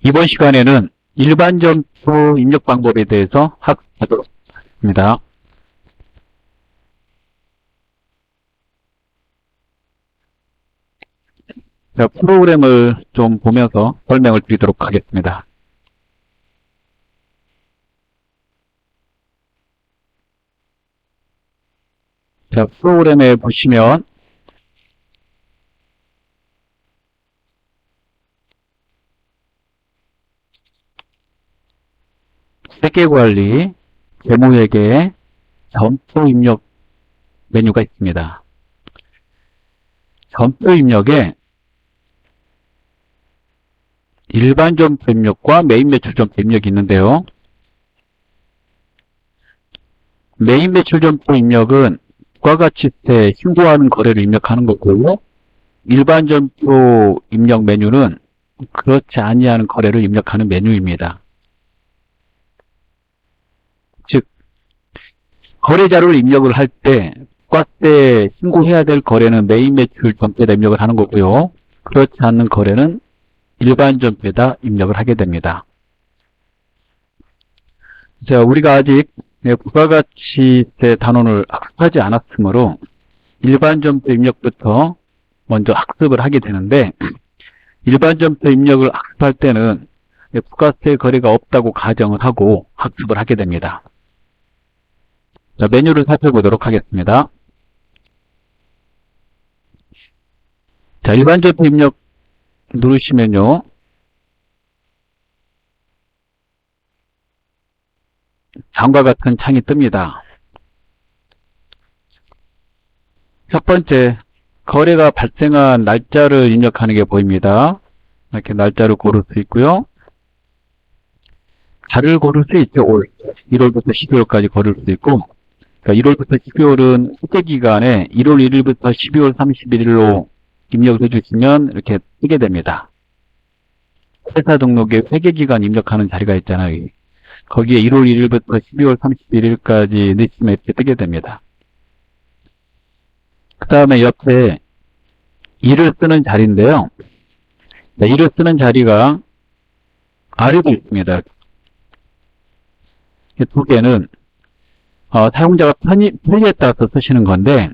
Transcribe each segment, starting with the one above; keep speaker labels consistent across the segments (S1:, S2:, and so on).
S1: 이번 시간에는 일반 점포 입력 방법에 대해서 학습하도록 하겠습니다. 자, 프로그램을 좀 보면서 설명을 드리도록 하겠습니다. 자, 프로그램에 보시면 회계관리, 재무회계, 점포 입력 메뉴가 있습니다. 점포 입력에 일반 점포 입력과 메인 매출 점포 입력이 있는데요. 메인 매출 점포 입력은 부가가치세 신고하는 거래를 입력하는 거고, 일반 점포 입력 메뉴는 그렇지 아니하는 거래를 입력하는 메뉴입니다. 즉, 거래자료를 입력을 할 때 부가세 신고해야 될 거래는 메인 매출 점포에다 입력을 하는 거고요. 그렇지 않는 거래는 일반 점포에다 입력을 하게 됩니다. 자, 우리가 아직 부가가치세 단원을 학습하지 않았으므로 일반 점포 입력부터 먼저 학습을 하게 되는데, 일반 점포 입력을 학습할 때는 부가세 거래가 없다고 가정을 하고 학습을 하게 됩니다. 자, 메뉴를 살펴보도록 하겠습니다. 자, 일반 점포 입력 누르시면요. 다음과 같은 창이 뜹니다. 첫 번째, 거래가 발생한 날짜를 입력하는 게 보입니다. 이렇게 날짜를 고를 수 있고요. 달을 고를 수 있죠. 올 1월부터 12월까지 고를 수 있고, 그러니까 1월부터 12월은 회계기간에 1월 1일부터 12월 31일로 입력을 해주시면 이렇게 뜨게 됩니다. 회사 등록에 회계기간 입력하는 자리가 있잖아요. 거기에 1월 1일부터 12월 31일까지 넣으시면 이렇게 뜨게 됩니다. 그 다음에 옆에 일을 쓰는 자리인데요. 일을 쓰는 자리가 아래도 있습니다. 이 두 개는 사용자가 편의에 따라서 쓰시는 건데,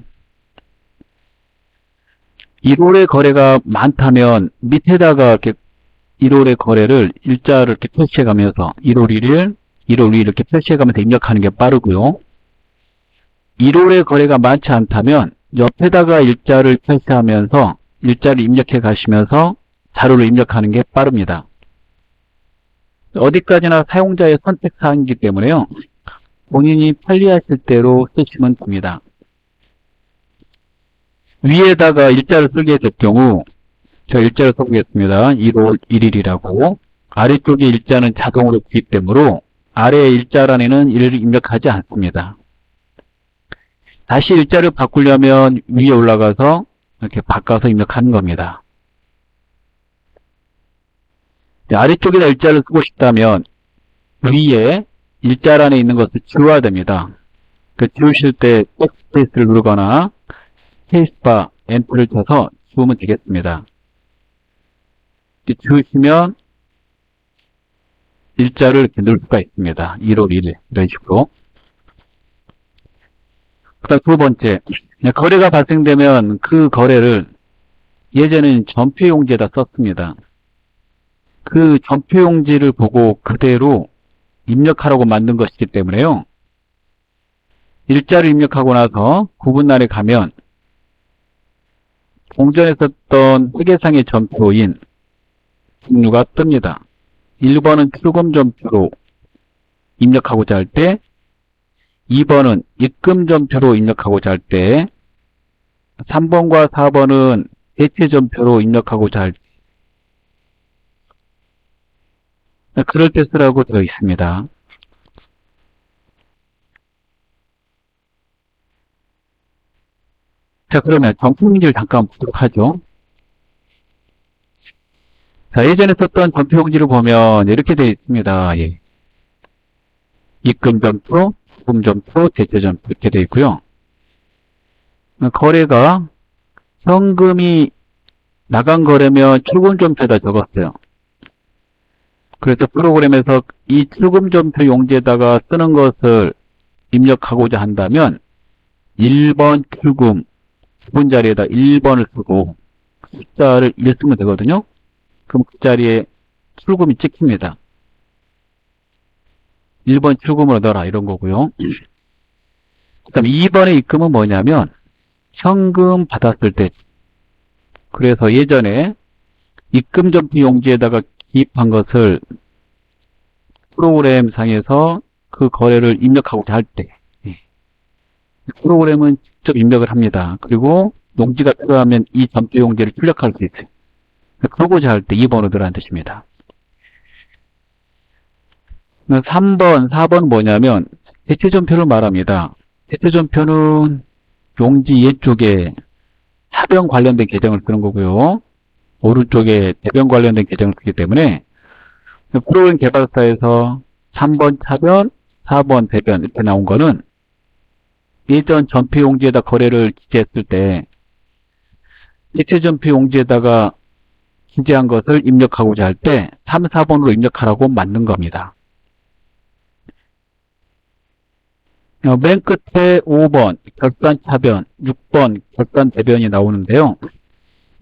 S1: 1월의 거래가 많다면 밑에다가 이렇게 1월의 거래를 일자를 이렇게 표시해 가면서 1월 1일, 1월 2일 이렇게 표시해 가면서 입력하는 게 빠르고요. 1월의 거래가 많지 않다면 옆에다가 일자를 표시하면서 일자를 입력해 가시면서 자료를 입력하는 게 빠릅니다. 어디까지나 사용자의 선택사항이기 때문에요. 본인이 편리하실 대로 쓰시면 됩니다. 위에다가 일자를 쓰게 될 경우, 저 일자를 써보겠습니다. 1월 1일이라고. 아래쪽에 일자는 자동으로 구입되므로 아래 일자란에는 일을 입력하지 않습니다. 다시 일자를 바꾸려면 위에 올라가서 이렇게 바꿔서 입력하는 겁니다. 아래쪽에다 일자를 쓰고 싶다면 위에 일자란에 있는 것을 지워야 됩니다. 지우실 때 백스페이스를 누르거나 스페이스바 엔터를 쳐서 지우면 되겠습니다. 지우시면 일자를 이렇게 넣을 수가 있습니다. 1월 1일 이런 식으로. 그 다음 두 번째, 거래가 발생되면 그 거래를 예전에는 전표용지에다 썼습니다. 그 전표용지를 보고 그대로 입력하라고 만든 것이기 때문에요. 일자를 입력하고 나서 구분란에 가면 공전에 썼던 회계상의 전표인 종류가 뜹니다. 1번은 출금 전표로 입력하고자 할 때, 2번은 입금 전표로 입력하고자 할 때, 3번과 4번은 대체 전표로 입력하고자 할 때, 그럴 때 쓰라고 되어 있습니다. 자, 그러면 전표용지를 잠깐 보도록 하죠. 자, 예전에 썼던 전표용지를 보면 이렇게 되어 있습니다. 예. 입금 전표, 출금 전표, 대체 전표 이렇게 되어 있고요. 거래가 현금이 나간 거래면 출금 전표에다 적었어요. 그래서 프로그램에서 이 출금전표 용지에다가 쓰는 것을 입력하고자 한다면 1번 출금 기본 자리에다 1번을 쓰고 숫자를 1 쓰면 되거든요. 그럼 그 자리에 출금이 찍힙니다. 1번 출금을 넣어라 이런 거고요. 그 다음에 2번의 입금은 뭐냐면 현금 받았을 때, 그래서 예전에 입금전표 용지에다가 기입한 것을 프로그램 상에서 그 거래를 입력하고자 할 때 프로그램은 직접 입력을 합니다. 그리고 용지가 필요하면 이 전표 용지를 출력할 수 있어요. 그러고자 할 때 2번으로 들어간 뜻입니다. 3번, 4번 뭐냐면 대체전표를 말합니다. 대체전표는 용지 위쪽에 하변 관련된 계정을 쓰는 거고요. 오른쪽에 대변 관련된 계정을 쓰기 때문에 프로그램 개발사에서 3번 차변, 4번 대변 이렇게 나온 거는 예전 전표 용지에다 거래를 기재했을 때 대체 전표 용지에다가 기재한 것을 입력하고자 할 때 3, 4번으로 입력하라고 만든 겁니다. 맨 끝에 5번 결산 차변, 6번 결산 대변이 나오는데요.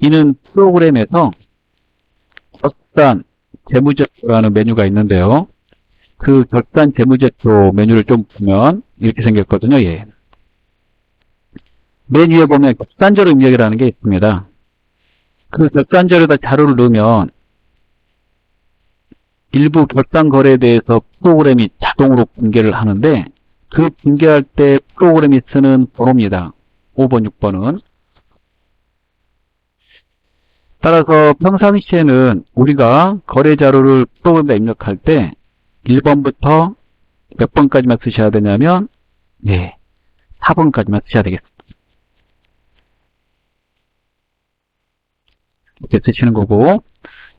S1: 이는 프로그램에서 결산 재무제표라는 메뉴가 있는데요. 그 결산 재무제표 메뉴를 좀 보면 이렇게 생겼거든요. 예. 맨 위에 보면 결산자료 입력이라는 게 있습니다. 그 결산자료에다 자료를 넣으면 일부 결산 거래에 대해서 프로그램이 자동으로 분개를 하는데 그 분개할 때 프로그램이 쓰는 번호입니다. 5번, 6번은. 따라서 평상시에는 우리가 거래 자료를 프로그램에 입력할 때 1번부터 몇 번까지만 쓰셔야 되냐면 4번까지만 쓰셔야 되겠습니다. 이렇게 쓰시는 거고,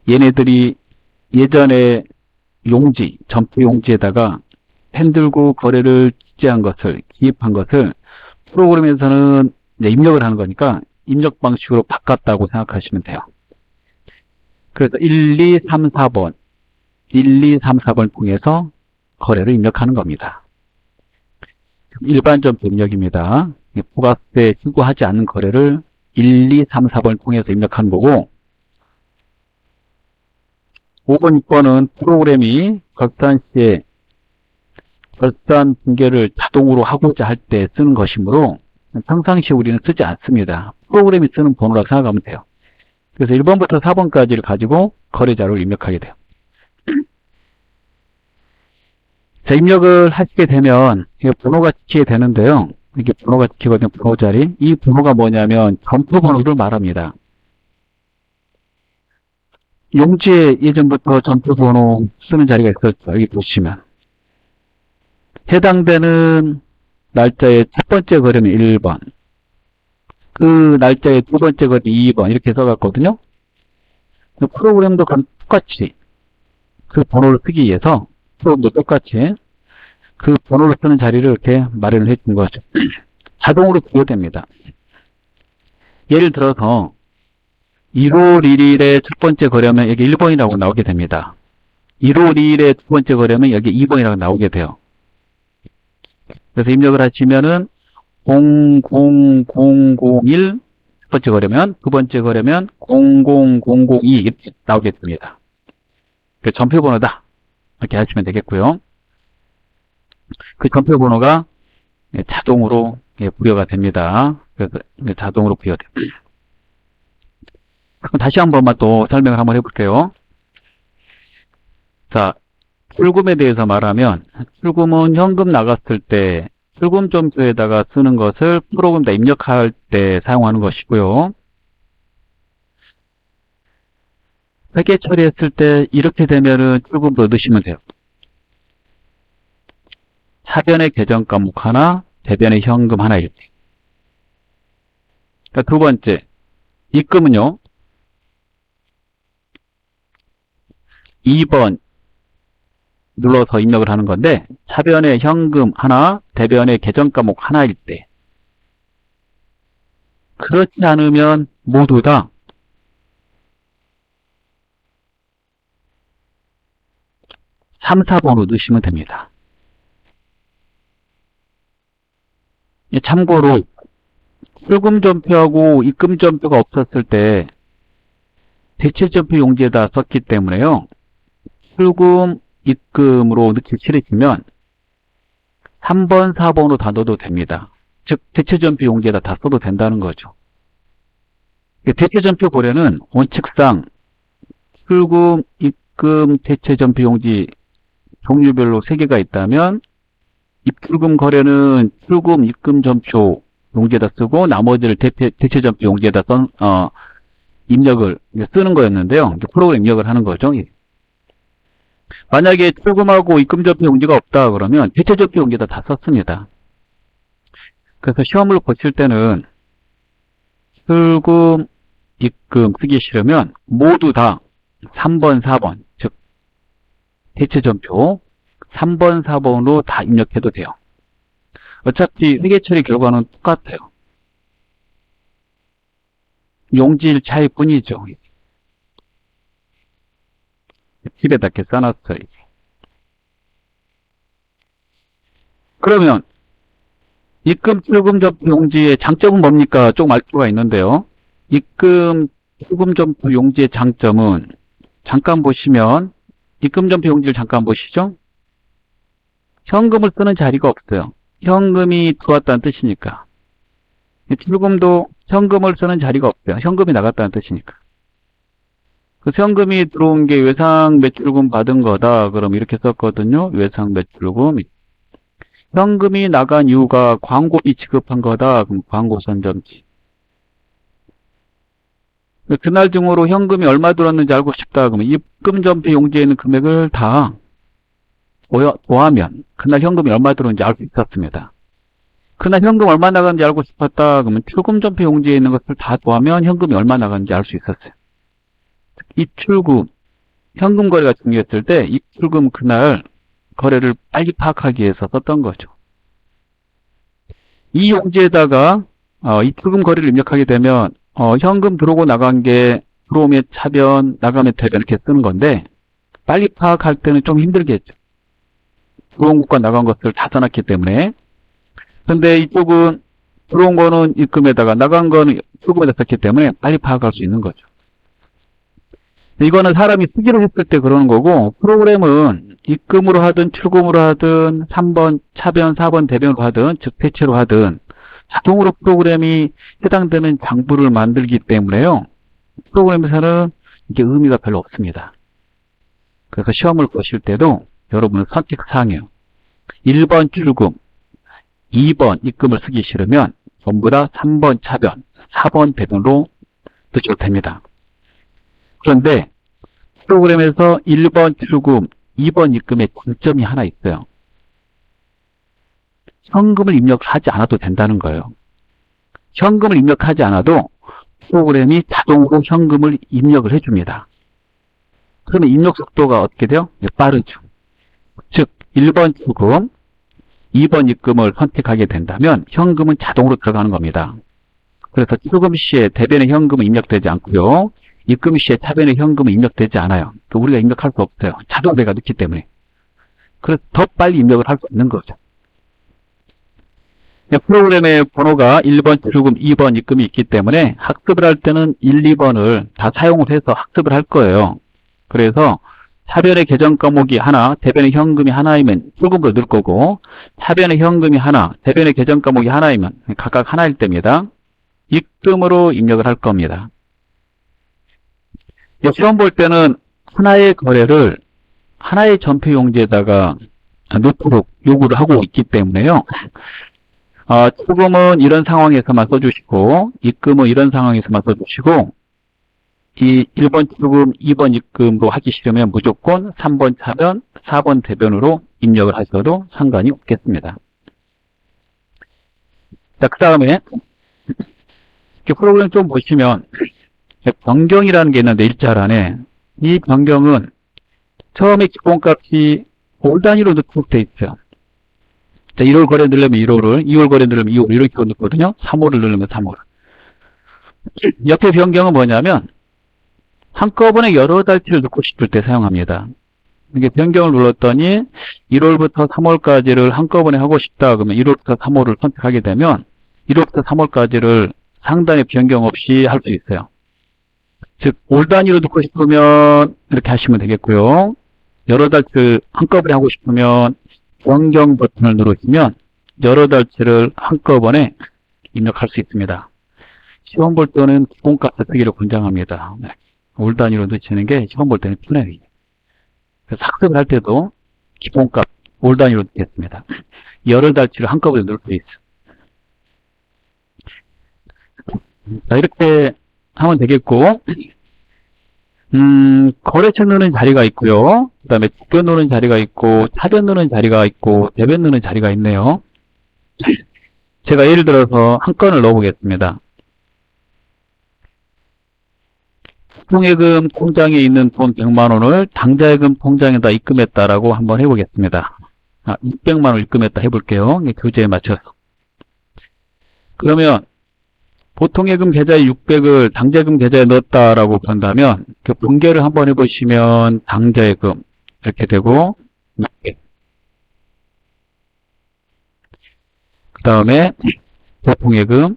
S1: 얘네들이 예전에 용지, 전표 용지에다가 펜 들고 거래를 기재한 것을, 기입한 것을 프로그램에서는 입력을 하는 거니까 입력 방식으로 바꿨다고 생각하시면 돼요. 그래서 1, 2, 3, 4번, 1, 2, 3, 4번 통해서 거래를 입력하는 겁니다. 일반전표 입력입니다. 부가세 신고하지 않는 거래를 1, 2, 3, 4번 통해서 입력하는 거고, 5번, 6번은 프로그램이 결산 시에 결산 분개를 자동으로 하고자 할 때 쓰는 것이므로 평상시에 우리는 쓰지 않습니다. 프로그램이 쓰는 번호라고 생각하면 돼요. 그래서 1번부터 4번까지를 가지고 거래자료를 입력하게 돼요. 자, 입력을 하시게 되면 번호가 찍히게 되는데요. 이게 번호가 찍히거든요. 번호 자리. 이 번호가 뭐냐면 점포 번호를 말합니다. 용지에 예전부터 점표 번호 쓰는 자리가 있었죠. 여기 보시면. 해당되는 날짜의 첫 번째 거래는 1번. 그 날짜의 두 번째 거래 2번. 이렇게 써갔거든요. 프로그램도 똑같이 그 번호를 쓰기 위해서 프로그램도 똑같이 그 번호를 쓰는 자리를 이렇게 마련을 해준 거죠. 자동으로 부여됩니다. 예를 들어서 1월 1일에 첫 번째 거래하면 여기 1번이라고 나오게 됩니다. 1월 2일에 두 번째 거래하면 여기 2번이라고 나오게 돼요. 그래서 입력을 하시면은 00001 첫 번째 거래면, 두 번째 거래면 00002 이렇게 나오겠습니다. 그 전표번호다. 이렇게 하시면 되겠고요. 그 전표번호가 자동으로 부여가 됩니다. 그래서 자동으로 부여돼요. 그럼 다시 한 번만 또 설명을 한번 해볼게요. 자, 출금에 대해서 말하면 출금은 현금 나갔을 때 출금점표에다가 쓰는 것을 프로그램에다 입력할 때 사용하는 것이고요. 회계 처리했을 때 이렇게 되면은 출금도 넣으시면 돼요. 차변의 계정 과목 하나, 대변의 현금 하나일 때. 그러니까 두 번째, 입금은요. 2번 눌러서 입력을 하는 건데 차변의 현금 하나, 대변의 계정 과목 하나일 때. 그렇지 않으면 모두 다 3, 4번으로 넣으시면 됩니다. 참고로 출금전표하고 입금전표가 없었을 때 대체전표 용지에다 썼기 때문에요. 출금, 입금으로 넣기 싫으시면 3번, 4번으로 다 넣어도 됩니다. 즉 대체전표 용지에다 다 써도 된다는 거죠. 대체전표 고려는 원칙상 출금, 입금, 대체전표 용지 종류별로 3개가 있다면 입출금 거래는 출금, 입금 전표 용지에다 쓰고 나머지를 대체전표 용지에다 입력을 쓰는 거였는데요. 프로그램 입력을 하는 거죠. 만약에 출금하고 입금전표 용지가 없다 그러면 대체전표 용지에다 다 썼습니다. 그래서 시험을 보실 때는 출금, 입금 쓰기 싫으면 모두 다 3번, 4번, 즉 대체전표 3번, 4번으로 다 입력해도 돼요. 어차피 회계 처리 결과는 똑같아요. 용지일 차이 뿐이죠. 집에다 이렇게 써놨어요. 그러면 입금, 출금 전표 용지의 장점은 뭡니까? 조금 알 필요가 있는데요. 입금, 출금 전표 용지의 장점은 잠깐 보시면 입금 전표 용지를 잠깐 보시죠. 현금을 쓰는 자리가 없어요. 현금이 들어왔다는 뜻이니까. 출금도 현금을 쓰는 자리가 없어요. 현금이 나갔다는 뜻이니까. 그래서 현금이 들어온 게 외상 매출금 받은 거다. 그럼 이렇게 썼거든요. 외상 매출금. 현금이 나간 이유가 광고비 지급한 거다. 그럼 광고 선점지. 그날 중으로 현금이 얼마 들어왔는지 알고 싶다. 그러면 입금 전표 용지에 있는 금액을 다 더하면 그날 현금이 얼마 들어온지 알 수 있었습니다. 그날 현금 얼마 나갔는지 알고 싶었다. 그러면 출금 전표 용지에 있는 것을 다 더하면 현금이 얼마 나갔는지 알 수 있었어요. 입출금, 현금 거래가 중요했을 때 입출금 그날 거래를 빨리 파악하기 위해서 썼던 거죠. 이 용지에다가 입출금 거래를 입력하게 되면 현금 들어오고 나간 게 들어오면 차변, 나가면 대변 이렇게 쓰는 건데 빨리 파악할 때는 좀 힘들겠죠. 들어온 것과 나간 것을 다 써놨기 때문에. 근데 이쪽은 들어온 거는 입금에다가 나간 거는 출금에다 썼기 때문에 빨리 파악할 수 있는 거죠. 이거는 사람이 쓰기로 했을 때 그러는 거고, 프로그램은 입금으로 하든 출금으로 하든 3번 차변, 4번 대변으로 하든 즉 대체로 하든 자동으로 프로그램이 해당되는 장부를 만들기 때문에요. 프로그램에서는 이게 의미가 별로 없습니다. 그래서 시험을 보실 때도 여러분은 선택사항이에요. 1번 출금, 2번 입금을 쓰기 싫으면 전부 다 3번 차변, 4번 대변으로 넣으셔도 됩니다. 그런데 프로그램에서 1번 출금, 2번 입금의 장점이 하나 있어요. 현금을 입력하지 않아도 된다는 거예요. 현금을 입력하지 않아도 프로그램이 자동으로 현금을 입력을 해줍니다. 그러면 입력 속도가 어떻게 돼요? 빠르죠. 즉 1번 출금, 2번 입금을 선택하게 된다면 현금은 자동으로 들어가는 겁니다. 그래서 출금 시에 대변에 현금은 입력되지 않고요. 입금 시에 차변에 현금은 입력되지 않아요. 우리가 입력할 수 없어요. 자동으로 넣기 때문에. 그래서 더 빨리 입력을 할 수 있는 거죠. 프로그램의 번호가 1번 출금, 2번 입금이 있기 때문에 학습을 할 때는 1, 2번을 다 사용을 해서 학습을 할 거예요. 그래서 차변의 계정 과목이 하나, 대변의 현금이 하나이면 출금으로 넣을 거고, 차변의 현금이 하나, 대변의 계정 과목이 하나이면 각각 하나일 때입니다. 입금으로 입력을 할 겁니다. 시험 볼 때는 하나의 거래를 하나의 전표 용지에다가 넣도록 요구를 하고 있기 때문에요. 출금은 이런 상황에서만 써주시고, 입금은 이런 상황에서만 써주시고, 이 1번 출금, 2번 입금으로 하기 싫으면 무조건 3번 차변, 4번 대변으로 입력을 하셔도 상관이 없겠습니다. 자, 그 다음에 프로그램 좀 보시면 변경이라는 게 있는데 일자란에 이 변경은 처음에 기본값이 올 단위로 넣도록 되어 있어요. 자, 1월 거래 넣으려면 1월을, 2월 거래 넣으려면 2월 이렇게 넣거든요. 3월을 넣으려면 3월. 옆에 변경은 뭐냐면 한꺼번에 여러 달치를 넣고 싶을 때 사용합니다. 이게 변경을 눌렀더니 1월부터 3월까지를 한꺼번에 하고 싶다. 그러면 1월부터 3월을 선택하게 되면 1월부터 3월까지를 상단에 변경 없이 할 수 있어요. 즉, 올 단위로 넣고 싶으면 이렇게 하시면 되겠고요. 여러 달치를 한꺼번에 하고 싶으면 변경 버튼을 누르시면 여러 달치를 한꺼번에 입력할 수 있습니다. 시험 볼 때는 기본값을 쓰기를 권장합니다. 네. 올 단위로 넣으시는 게 시험 볼 때는 편해요. 그래서 학습을 할 때도 기본값 올 단위로 넣겠습니다. 여러 달치를 한꺼번에 넣을 수 있어요. 자, 이렇게 하면 되겠고, 거래처 넣는 자리가 있고요. 그 다음에 주변 넣는 자리가 있고, 차변 넣는 자리가 있고, 대변 넣는 자리가 있네요. 제가 예를 들어서 한 건을 넣어보겠습니다. 통예금 통장에 있는 돈 100만 원을 당좌예금 통장에다 입금했다라고 한번 해보겠습니다. 600만 원 입금했다 해볼게요. 교재에 맞춰서. 그러면 보통예금 계좌에 600을 당좌예금 계좌에 넣었다라고 본다면 그 분계를 한번 해보시면 당좌예금 이렇게 되고 600. 그 다음에 보통예금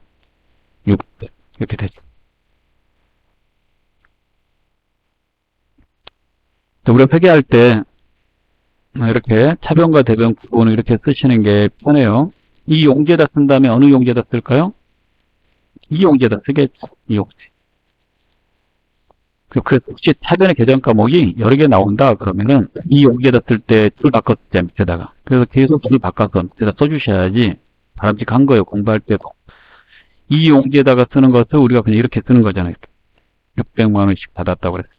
S1: 600 이렇게 되죠. 우리가 회계할 때 이렇게 차변과 대변 구분을 이렇게 쓰시는 게 편해요. 이 용지에다 쓴다면 어느 용지에다 쓸까요? 이 용지에다 쓰겠죠. 이 용지. 그래서 혹시 차변의 계정 과목이 여러 개 나온다 그러면은 이 용지에다 쓸 때 줄 바꿔 쓰자 밑에다가. 그래서 계속 줄 바꿔서 밑에다 써주셔야지 바람직한 거예요. 공부할 때도. 이 용지에다가 쓰는 것을 우리가 그냥 이렇게 쓰는 거잖아요. 600만 원씩 받았다고 그랬어요.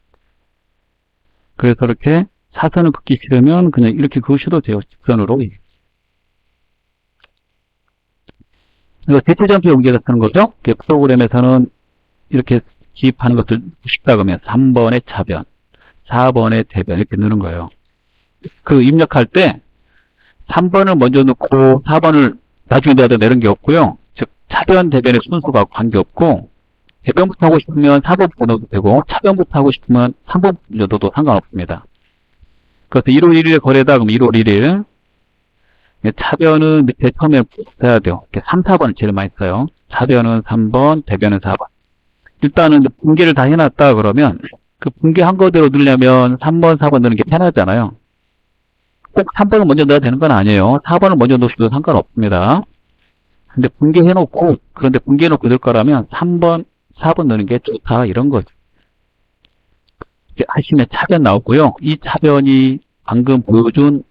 S1: 그래서 이렇게 사선을 긋기 싫으면 그냥 이렇게 그으셔도 돼요. 직선으로. 이거 대체점표 용지에다 쓰는 거죠. 프로그램에서는 이렇게 기입하는 것을 쉽다 그러면 3번의 차변, 4번의 대변 이렇게 넣는 거예요. 그 입력할 때 3번을 먼저 넣고 4번을 나중에 넣어야 되는 게 없고요. 즉 차변, 대변의 순서가 관계없고 대변부터 하고 싶으면 4번부터 넣어도 되고 차변부터 하고 싶으면 3번부터 넣어도 상관없습니다. 그래서 1월 1일에 거래다 그러면 1월 1일 차변은 밑에 처음에 써야 돼요. 이렇게 3, 4번을 제일 많이 써요. 차변은 3번, 대변은 4번. 일단은 분계를 다 해놨다 그러면 그 분계한 거대로 넣으려면 3번, 4번 넣는 게 편하잖아요. 꼭 3번을 먼저 넣어야 되는 건 아니에요. 4번을 먼저 넣으셔도 상관없습니다. 근데 분계해놓고, 그런데 분계해놓고 넣을 거라면 3번, 4번 넣는 게 좋다 이런 거죠. 하시면 차변 나오고요. 이 차변이 방금 보여준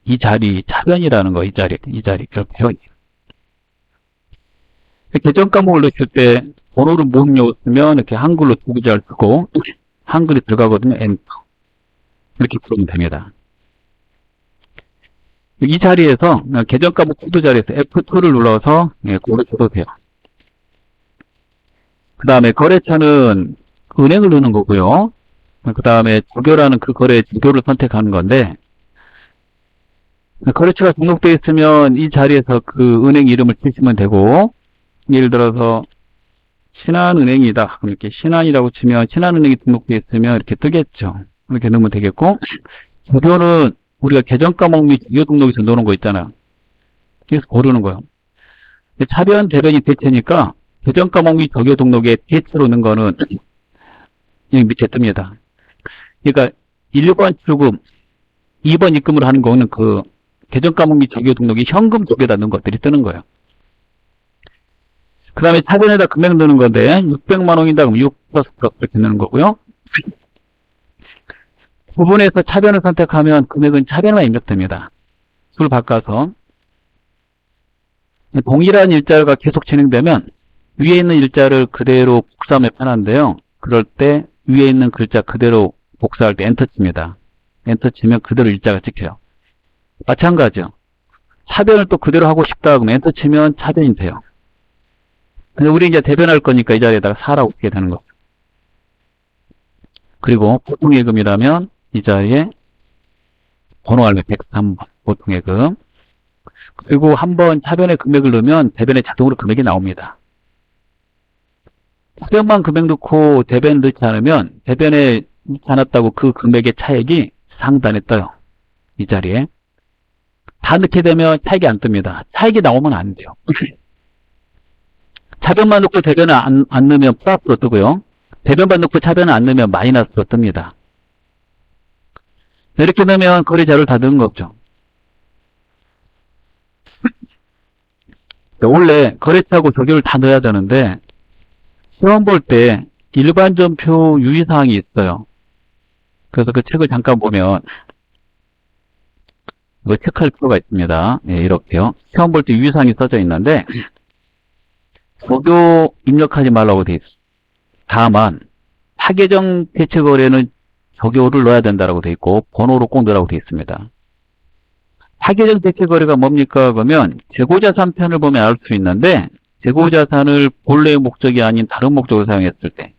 S1: 이 자리, 차변이라는 거, 이 자리, 이렇게요. 계정 과목을 넣으실 때 번호를 못 넣었으면 이렇게 한글로 두 글자를 쓰고 한글이 들어가거든요. 엔터. 이렇게 부르면 됩니다. 이 자리에서 계정 과목 코드 자리에서 F2를 눌러서 고르셔도 돼요. 그 다음에 거래처는 은행을 넣는 거고요. 그 다음에 주교라는 그 거래 주교를 선택하는 건데 거래처가 등록되어 있으면 이 자리에서 그 은행 이름을 치시면 되고 예를 들어서 신한은행이다. 그럼 이렇게 신한이라고 치면 신한은행이 등록되어 있으면 이렇게 뜨겠죠. 이렇게 넣으면 되겠고 주교는 우리가 계정 과목 및 주교 등록에서 넣는 거 있잖아요. 그래서 고르는 거예요. 차변, 대변이 대체니까 계정 과목 및 주교 등록에 대체로 넣는 거는 여기 밑에 뜹니다. 그러니까 1번 출금, 2번 입금을 하는 거는 그 계정 과목 및 주교 등록이 현금 쪽에다 넣은 것들이 뜨는 거예요. 그 다음에 차변에다 금액 넣는 건데 600만 원이다 그러면 6 플러스 이렇게 넣는 거고요. 부분에서 차변을 선택하면 금액은 차변만 입력됩니다. 줄 바꿔서 동일한 일자가 계속 진행되면 위에 있는 일자를 그대로 복사하면 편한데요. 그럴 때 위에 있는 글자 그대로 복사할 때 엔터 칩니다. 엔터 치면 그대로 일자가 찍혀요. 마찬가지요. 차변을 또 그대로 하고 싶다 그러면 엔터 치면 차변이 돼요. 근데 우리 이제 대변할 거니까 이 자리에다가 4라고 쓰게 되는 거죠. 그리고 보통예금이라면 이 자리에 번호 알면 103번 보통예금. 그리고 한번 차변에 금액을 넣으면 대변에 자동으로 금액이 나옵니다. 차변만 금액 넣고 대변 넣지 않으면 대변에 넣지 않았다고 그 금액의 차액이 상단에 떠요. 이 자리에. 다 넣게 되면 차익이 안 뜹니다. 차익이 나오면 안 돼요. 차변만 넣고 대변을 안 넣으면 플러스로 뜨고요. 대변만 넣고 차변을 안 넣으면 마이너스로 뜹니다. 이렇게 넣으면 거래자를 다 넣은 거죠. 원래 거래처하고 조교를 다 넣어야 되는데 시험 볼 때 일반전표 유의사항이 있어요. 그래서 그 책을 잠깐 보면 이거 체크할 필요가 있습니다. 네, 이렇게요. 시험 볼 때 유의사항이 써져 있는데 조교 입력하지 말라고 돼 있어요. 다만 타계정 대체거래는 조교를 넣어야 된다고 돼 있고 번호로 꼭 넣으라고 돼 있습니다. 타계정 대체거래가 뭡니까? 그러면 재고자산 편을 보면 알 수 있는데 재고자산을 본래의 목적이 아닌 다른 목적으로 사용했을 때,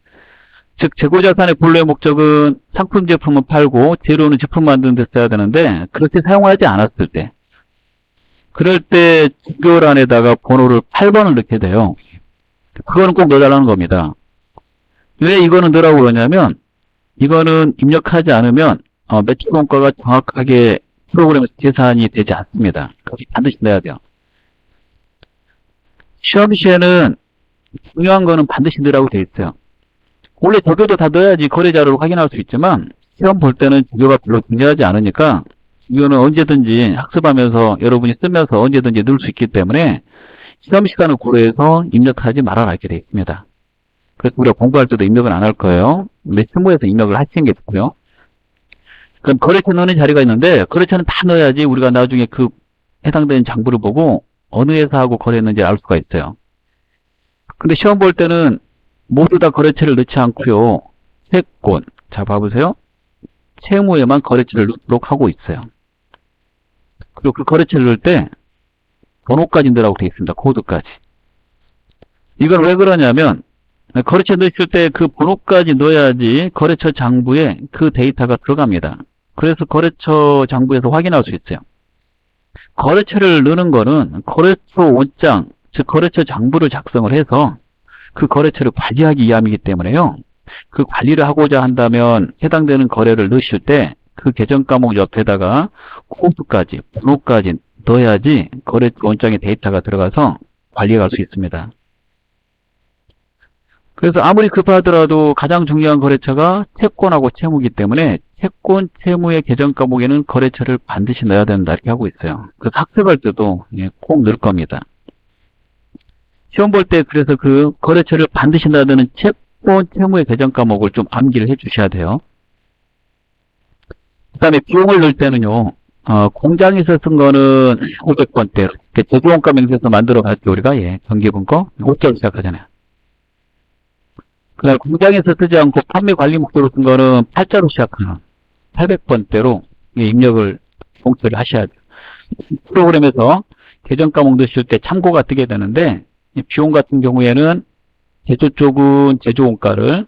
S1: 즉 재고자산의 본래의 목적은 상품 제품을 팔고 재료는 제품 만드는 데 써야 되는데 그렇게 사용하지 않았을 때, 그럴 때 조교란에다가 번호를 8번을 넣게 돼요. 그거는 꼭 넣어달라는 겁니다. 왜 이거는 넣으라고 그러냐면 이거는 입력하지 않으면 매출원가가 정확하게 프로그램에서 계산이 되지 않습니다. 반드시 넣어야 돼요. 시험 시에는 중요한 거는 반드시 넣으라고 되어 있어요. 원래 조교도 다 넣어야지 거래 자료를 확인할 수 있지만 시험 볼 때는 조교가 별로 중요하지 않으니까 이거는 언제든지 학습하면서 여러분이 쓰면서 언제든지 넣을 수 있기 때문에 시험 시간을 고려해서 입력하지 말아라 이렇게 되어 있습니다. 그래서 우리가 공부할 때도 입력은 안 할 거예요. 실무에서 입력을 하시는 게 좋고요. 그럼 거래처 넣는 자리가 있는데 거래처는 다 넣어야지 우리가 나중에 그 해당되는 장부를 보고 어느 회사하고 거래했는지 알 수가 있어요. 근데 시험 볼 때는 모두 다 거래처를 넣지 않고요. 채권, 자 봐보세요. 채무에만 거래처를 넣도록 하고 있어요. 그리고 그 거래처를 넣을 때 번호까지 넣으라고 되어 있습니다. 코드까지. 이건 왜 그러냐면 거래처 넣으실 때 그 번호까지 넣어야지 거래처 장부에 그 데이터가 들어갑니다. 그래서 거래처 장부에서 확인할 수 있어요. 거래처를 넣는 거는 거래처 원장, 즉 거래처 장부를 작성을 해서 그 거래처를 관리하기 위함이기 때문에요. 그 관리를 하고자 한다면 해당되는 거래를 넣으실 때 그 계정 과목 옆에다가 코드까지, 번호까지 넣어야지 거래처 원장의 데이터가 들어가서 관리할 수 있습니다. 그래서 아무리 급하더라도 가장 중요한 거래처가 채권하고 채무이기 때문에 채권, 채무의 계정 과목에는 거래처를 반드시 넣어야 된다 이렇게 하고 있어요. 그래서 학습할 때도 꼭 넣을 겁니다. 시험 볼 때 그래서 그 거래처를 반드시 넣어야 되는 채권, 채무의 계정 과목을 좀 암기를 해 주셔야 돼요. 그 다음에 비용을 넣을 때는요. 공장에서 쓴 거는 500번대 제조원가 명세서 만들어 갈게요. 우리가 정기분거 5자로 시작하잖아요. 그 다음에 공장에서 쓰지 않고 판매 관리 목적으로 쓴 거는 8자로 시작하는 800번대로 입력을 봉투를 하셔야 돼요. 프로그램에서 계정 과목 넣으실 때 참고가 뜨게 되는데 비용 같은 경우에는 제조 쪽은 제조원가를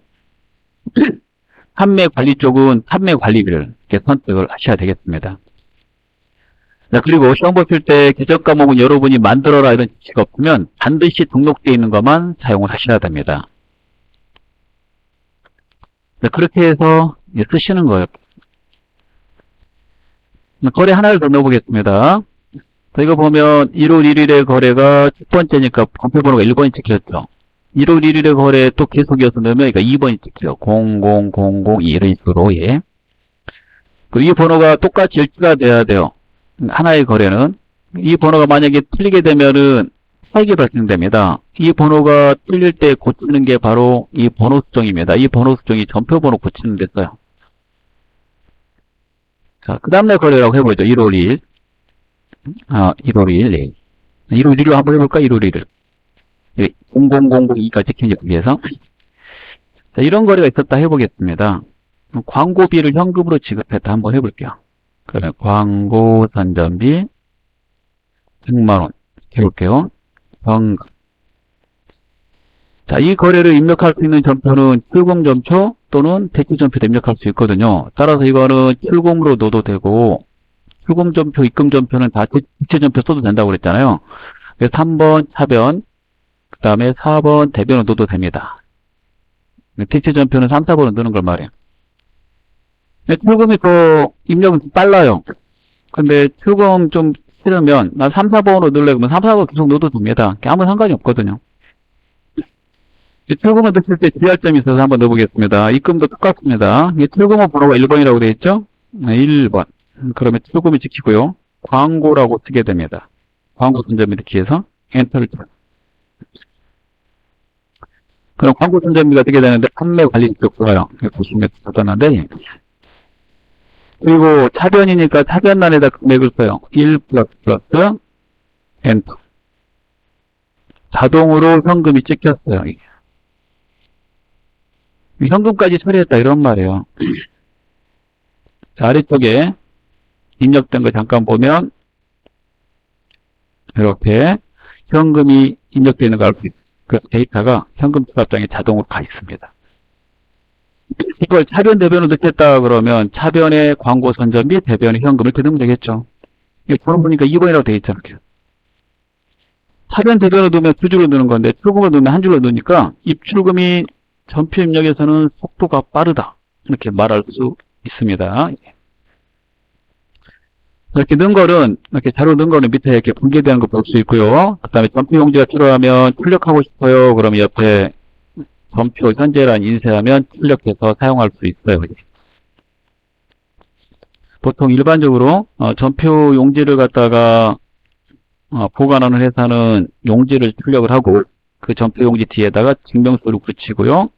S1: 판매 관리 쪽은 판매 관리비를 이렇게 선택을 하셔야 되겠습니다. 자, 그리고 시험 보실 때 계정 과목은 여러분이 만들어라 이런 지시가 없으면 반드시 등록되어 있는 것만 사용을 하셔야 됩니다. 자, 그렇게 해서 쓰시는 거예요. 거래 하나를 더 넣어보겠습니다. 자, 이거 보면 1월 1일의 거래가 첫 번째니까 건표번호가 1번이 찍혔죠. 1월 1일의 거래 또 계속 이어서 넣으면 그러니까 2번이 찍혀요. 00002 이런 식으로. 예. 그리고 이 번호가 똑같이 일치가 돼야 돼요. 하나의 거래는. 이 번호가 만약에 틀리게 되면은 차익이 발생됩니다. 이 번호가 틀릴 때 고치는 게 바로 이 번호 수정입니다. 이 번호 수정이 전표번호 고치는 데 써요. 자, 그 다음날 거래라고 해보죠. 1월 2일. 1월 2일, 네. 1월 1일로 한번 해볼까? 1월 1일. 00002가 찍힌 여기에서. 자, 이런 거래가 있었다 해보겠습니다. 광고비를 현금으로 지급했다 한번 해볼게요. 그러면 광고 선전비 100만원 해볼게요. 현금. 자, 이 거래를 입력할 수 있는 점표는 출금점표 또는 대출점표도 입력할 수 있거든요. 따라서 이거는 출금으로 넣어도 되고 출금점표, 입금점표는 다 대출점표 써도 된다고 그랬잖아요. 그래서 3번 차변, 그 다음에 4번 대변을 넣어도 됩니다. 대출점표는 3, 4번을 넣는 걸 말해요. 출금이 더 입력은 빨라요. 근데 출금 좀 싫으면 나 3, 4번으로 넣으려고 하면 3, 4번 계속 넣어도 됩니다. 아무 상관이 없거든요. 출금을 넣을 때 주의할 점이 있어서 한번 넣어보겠습니다. 입금도 똑같습니다. 이 출금어 번호가 1번이라고 되어 있죠? 네, 1번. 그러면 출금이 찍히고요. 광고라고 쓰게 됩니다. 광고 손잡이를 키해서 엔터를 쳐요. 그럼 광고 손잡이가 되게 되는데 판매 관리 쪽 좋아요. 보시면 되는데 그리고 차변이니까 차변란에다 금액을 써요. 1 플러스 엔터. 자동으로 현금이 찍혔어요. 현금까지 처리했다 이런 말이에요. 자, 아래쪽에 입력된 거 잠깐 보면 이렇게 현금이 입력되어 있는 걸 알 수 있어요. 그 데이터가 현금 수납장에 자동으로 가 있습니다. 이걸 차변 대변으로 넣겠다 그러면 차변에 광고 선점 및 대변에 현금을 넣으면 되겠죠. 이거 저는 보니까 2번이라고 되어 있잖아요. 차변 대변으로 넣으면 두 줄로 넣는 건데 출금을 넣으면 한 줄로 넣으니까 입출금이 전표 입력에서는 속도가 빠르다 이렇게 말할 수 있습니다. 이렇게 넣은 거는 이렇게 자료 넣은 거는 밑에 이렇게 분개되는 거 볼 수 있고요. 그 다음에 전표 용지가 필요하면 출력하고 싶어요. 그러면 옆에 전표 현재란 인쇄하면 출력해서 사용할 수 있어요. 보통 일반적으로 전표 용지를 갖다가 보관하는 회사는 용지를 출력을 하고 그 전표 용지 뒤에다가 증명서를 붙이고요.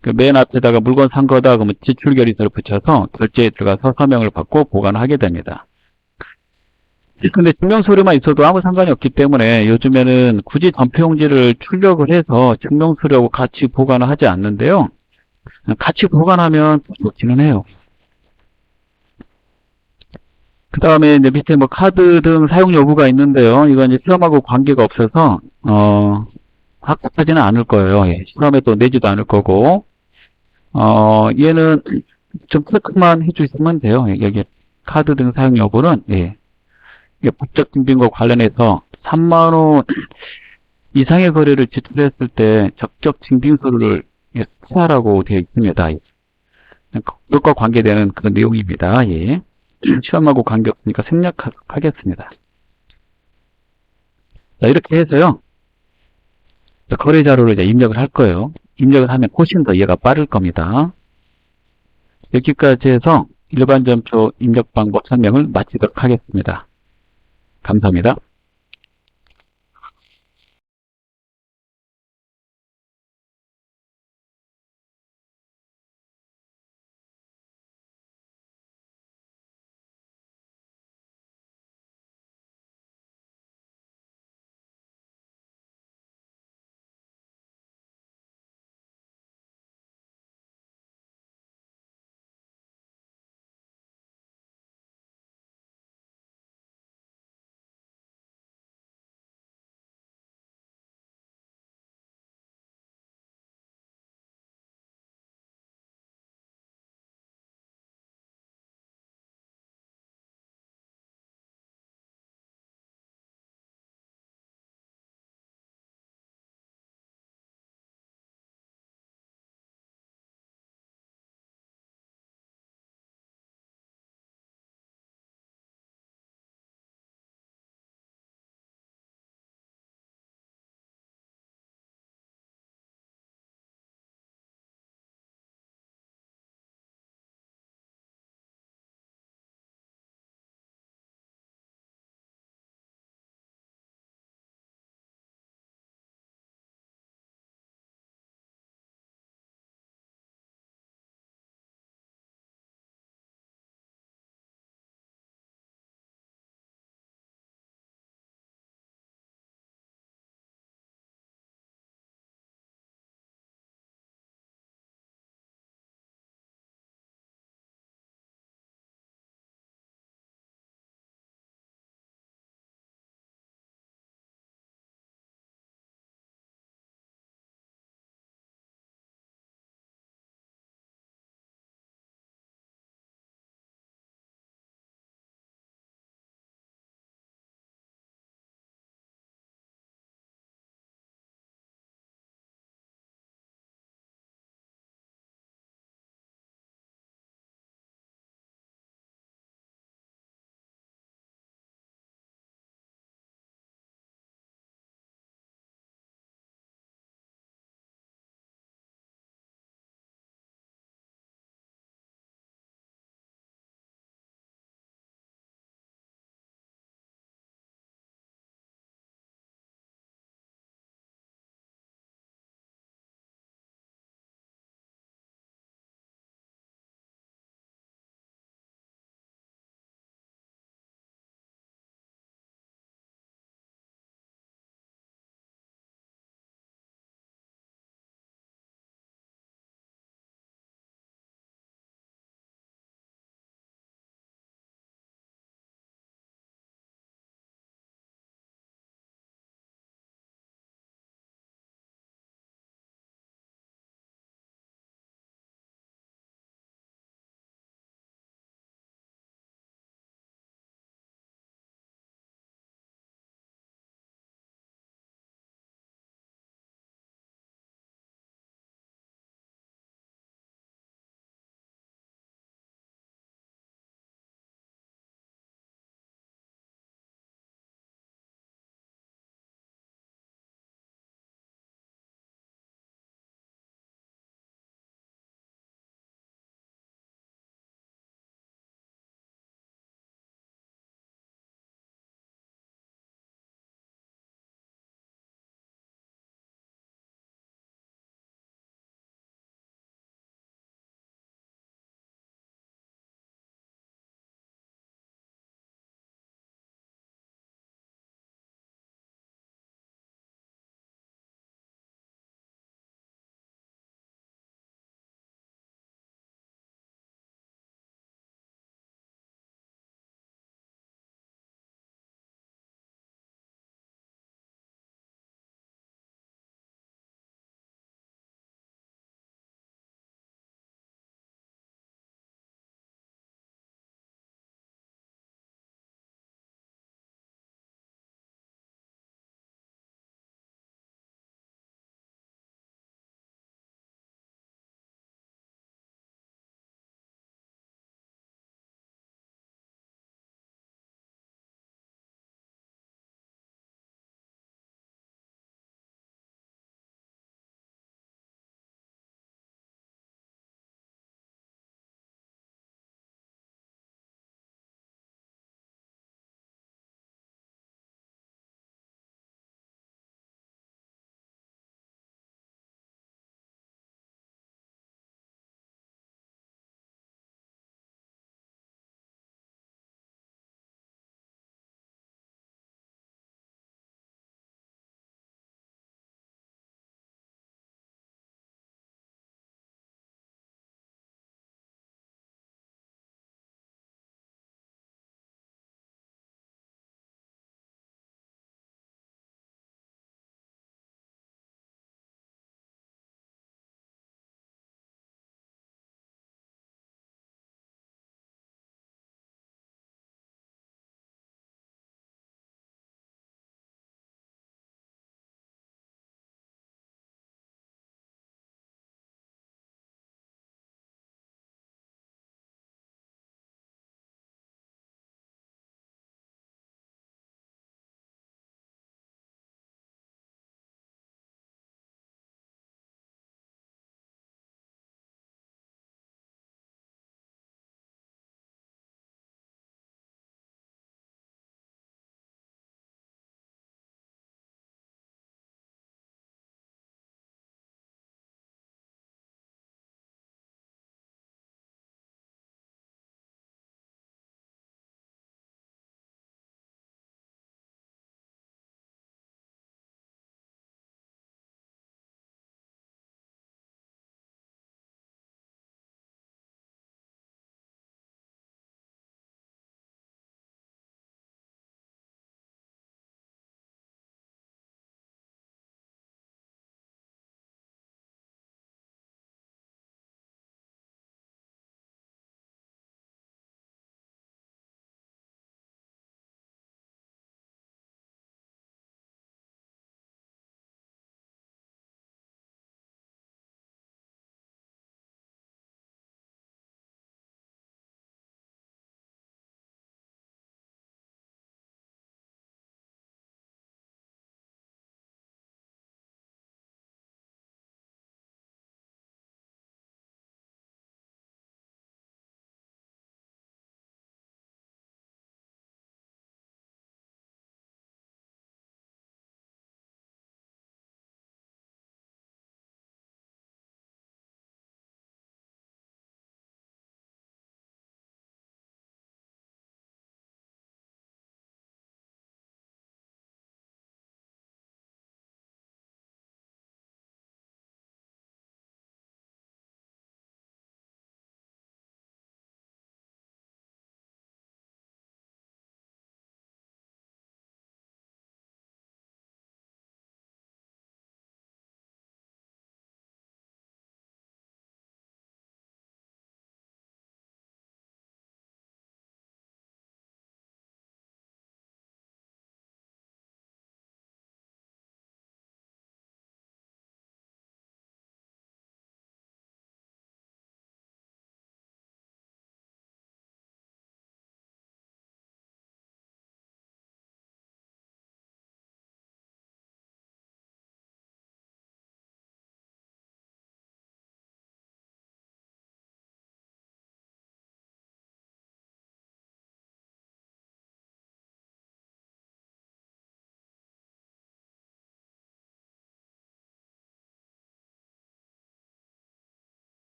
S1: 그 맨 앞에다가 물건 산 거다 그러면 지출 결의서를 붙여서 결제에 들어가서 서명을 받고 보관을 하게 됩니다. 근데 증명서류만 있어도 아무 상관이 없기 때문에 요즘에는 굳이 전표용지를 출력을 해서 증명서류하고 같이 보관을 하지 않는데요. 같이 보관하면 좋기는 해요. 그 다음에 이제 밑에 뭐 카드 등 사용 여부가 있는데요. 이건 이제 시험하고 관계가 없어서, 합격하지는 않을 거예요. 예, 시험에 또 내지도 않을 거고, 얘는 좀 체크만 해주시면 돼요. 예, 여기 카드 등 사용 여부는, 예. 법적 증빙과 관련해서 3만원 이상의 거래를 지출했을 때 적격 증빙서류를 수사하라고 되어 있습니다. 그것과 관계되는 그런 내용입니다. 예. 시험하고 관계없으니까 생략하겠습니다. 자, 이렇게 해서요. 거래 자료를 이제 입력을 할 거예요. 입력을 하면 훨씬 더 이해가 빠를 겁니다. 여기까지 해서 일반 점표 입력 방법 설명을 마치도록 하겠습니다. 감사합니다.